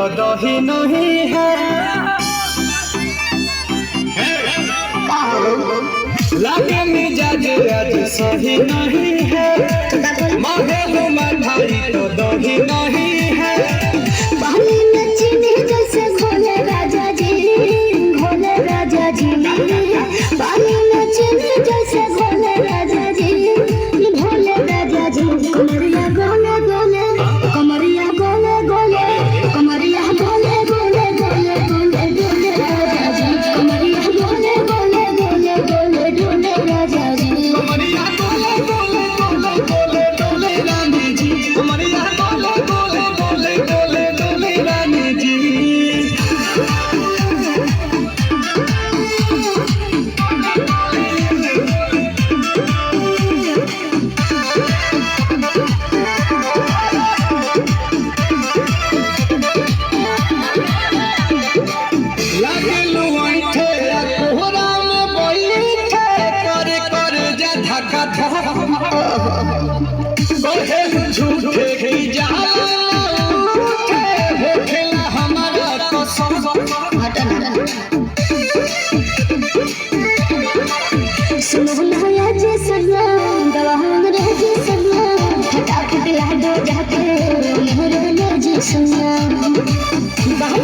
तो दही नहीं है। लागे मिजाज आज सही नहीं है। महलू मठाई तो दही नहीं है। पानी में चीनी जैसे घोले राजा जी, घोले राजा जी। पानी में चीनी जैसे घोले राजा जी, घोले राजा जी। कमरिया गोले गोले, कमरिया गोले गोले, कमरिया गोले गोले गोले गोले गोले राजा जी। कमरिया गोले गोले गोले गोले गोले राजा जी। कमरिया गोले गोले गोले गोले गोले रानी जी। कमरिया गोले गोले गोले गोले गोले रानी जी। लागलू अंठे कोहरा में बैठे कर कर जा धक्का धक्का। कहेलू झूठे की जाला उठे होखेला हमारा कसम। सुनो नया जे सजना, गवाह रह जे सजना, फटाफट ला दो जाके मोर ले जे सजना। बाहर